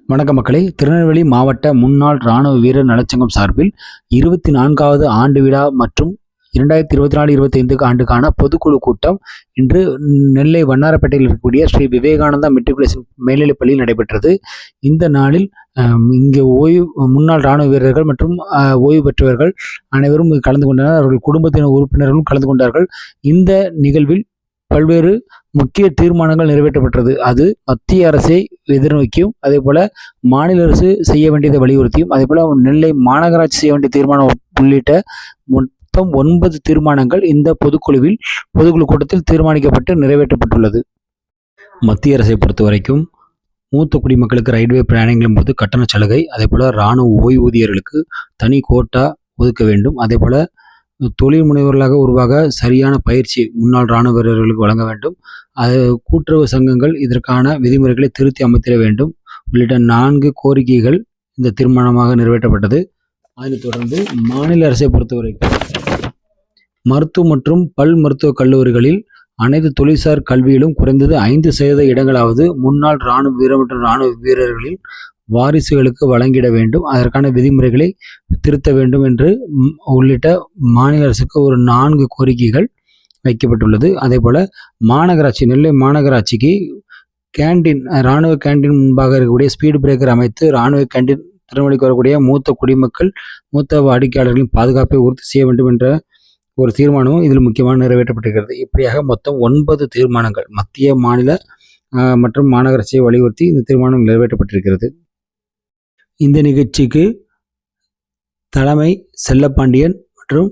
வணக்க மக்களே, திருநெல்வேலி மாவட்ட முன்னாள் இராணுவ வீரர் நலச்சங்கம் சார்பில் 24வது ஆண்டு விழா மற்றும் 2024-25 ஆண்டுக்கான பொதுக்குழு கூட்டம் இன்று நெல்லை வண்ணாரப்பேட்டையில் இருக்கக்கூடிய ஸ்ரீ விவேகானந்தா மெட்ரிகுலேஷன் மேல்நிலைப்பள்ளியில் நடைபெற்றது. இந்த நாளில் இங்கே முன்னாள் இராணுவ வீரர்கள் மற்றும் ஓய்வு பெற்றவர்கள் அனைவரும் கலந்து கொண்டனர். அவர்கள் குடும்பத்தினர் உறுப்பினர்களும் கலந்து கொண்டார்கள். இந்த நிகழ்வில் பல்வேறு முக்கிய தீர்மானங்கள் நிறைவேற்றப்பட்டது. அது மத்திய அரசை எதிர்நோக்கியும், அதே போல மாநில அரசு செய்ய வேண்டியதை வலியுறுத்தியும், அதே போல நெல்லை மாநகராட்சி செய்ய வேண்டிய தீர்மானம் உள்ளிட்ட மொத்தம் 9 தீர்மானங்கள் இந்த பொதுக்குழு கூட்டத்தில் தீர்மானிக்கப்பட்டு நிறைவேற்றப்பட்டுள்ளது. மத்திய அரசை பொறுத்த வரைக்கும் மூத்த குடிமக்களுக்கு ரயில்வே பிரயாணங்களின் போது கட்டண சலுகை, அதே போல இராணுவ ஓய்வூதியர்களுக்கு தனி கோட்டா ஒதுக்க வேண்டும். அதே போல தொழில் முனைவர்களாக உருவாக சரியான பயிற்சி முன்னாள் இராணுவ வீரர்களுக்கு வழங்க வேண்டும். அது கூட்டுறவு சங்கங்கள் இதற்கான விதிமுறைகளை திருத்தி அமைத்திட வேண்டும் உள்ளிட்ட 4 கோரிக்கைகள் இந்த தீர்மானமாக நிறைவேற்றப்பட்டது. அதனைத் தொடர்ந்து மாநில அரசை பொறுத்தவரைக்கும் மருத்துவ மற்றும் பல் மருத்துவக் கல்லூரிகளில் அனைத்து தொழில்சார் கல்வியிலும் குறைந்தது 5% இடங்களாவது முன்னாள் இராணுவ வீரர் மற்றும் இராணுவ வீரர்களின் வாரிசுகளுக்கு வழங்கிட வேண்டும். அதற்கான விதிமுறைகளை திருத்த வேண்டும் என்று உள்ளிட்ட மாநில அரசுக்கு ஒரு 4 கோரிக்கைகள் வைக்கப்பட்டுள்ளது. அதே போல நெல்லை மாநகராட்சிக்கு கேண்டீன், இராணுவ கேண்டீன் முன்பாக இருக்கக்கூடிய ஸ்பீடு பிரேக்கர் அமைத்து இராணுவ கேண்டீன் திருநெல்வேலிக்கு வரக்கூடிய மூத்த குடிமக்கள், மூத்த வாடிக்கையாளர்களின் பாதுகாப்பை உறுதி செய்ய வேண்டும் என்ற ஒரு தீர்மானமும் இதில் முக்கியமாக நிறைவேற்றப்பட்டிருக்கிறது. இப்படியாக மொத்தம் 9 தீர்மானங்கள் மத்திய, மாநில மற்றும் மாநகராட்சியை வலியுறுத்தி இந்த தீர்மானம் நிறைவேற்றப்பட்டிருக்கிறது. இந்த நிகழ்ச்சிக்கு தலைமை செல்லப்பாண்டியன் மற்றும்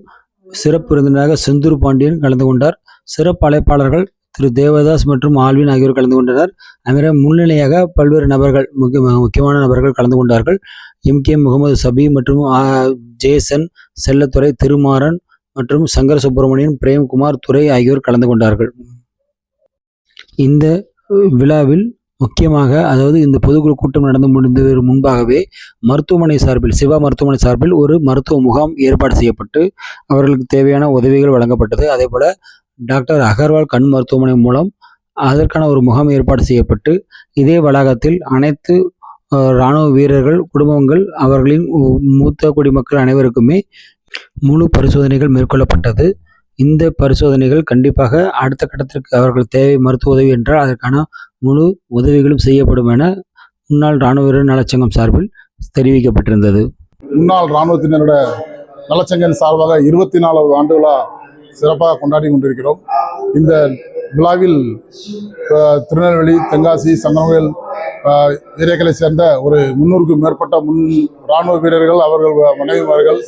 சிறப்பு விருந்தினராக செந்தூர் பாண்டியன் கலந்து கொண்டார். சிறப்பு அழைப்பாளர்கள் திரு தேவதாஸ் மற்றும் ஆல்வின் ஆகியோர் கலந்து கொண்டனர். அதுமாதிரி முன்னிலையாக பல்வேறு நபர்கள், முக்கியமான நபர்கள் கலந்து கொண்டார்கள். MK முகமது சபி மற்றும் ஜேசன், செல்லத்துறை, திருமாறன் மற்றும் சங்கர சுப்பிரமணியன், பிரேம்குமார், துரை ஆகியோர் கலந்து கொண்டார்கள். இந்த விழாவில் முக்கியமாக, அதாவது இந்த பொதுக்குழு கூட்டம் நடந்து முடிந்ததற்கு முன்பாகவே மருத்துவமனை சார்பில், சிவா மருத்துவமனை சார்பில் ஒரு மருத்துவ முகாம் ஏற்பாடு செய்யப்பட்டு அவர்களுக்கு தேவையான உதவிகள் வழங்கப்பட்டது. அதே போல டாக்டர் அகர்வால் கண் மருத்துவமனை மூலம் அதற்கான ஒரு முகாம் ஏற்பாடு செய்யப்பட்டு இதே வளாகத்தில் அனைத்து இராணுவ வீரர்கள் குடும்பங்கள், அவர்களின் மூத்த குடிமக்கள் அனைவருக்குமே முழு பரிசோதனைகள் மேற்கொள்ளப்பட்டது. இந்த பரிசோதனைகள் கண்டிப்பாக அடுத்த கட்டத்திற்கு அவர்கள் தேவை மருத்துவ உதவி என்றால் அதற்கான முழு உதவிகளும் செய்யப்படும் என முன்னாள் இராணுவ வீரர் நலச்சங்கம் சார்பில் தெரிவிக்கப்பட்டிருந்தது. முன்னாள் இராணுவத்தினரோட நலச்சங்கம் சார்பாக 24வது ஆண்டு விழா சிறப்பாக கொண்டாடி கொண்டிருக்கிறோம். இந்த விழாவில் திருநெல்வேலி, தென்காசி, சங்கரவேல் ஏரியாக்களை சேர்ந்த ஒரு 300க்கும் மேற்பட்ட இராணுவ வீரர்கள், அவர்கள் மனைவிமார்கள்,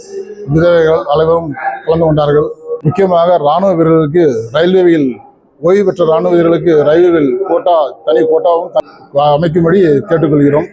விதவைகள் அனைவரும் கலந்து கொண்டார்கள். முக்கியமாக இராணுவ வீரர்களுக்கு ரயில்வேயில் ஓய்வு பெற்ற இராணுவ வீரர்களுக்கு ரயில்வேயில் தனி கோட்டாவும் அமைக்கும்படி கேட்டுக்கொள்கிறோம்.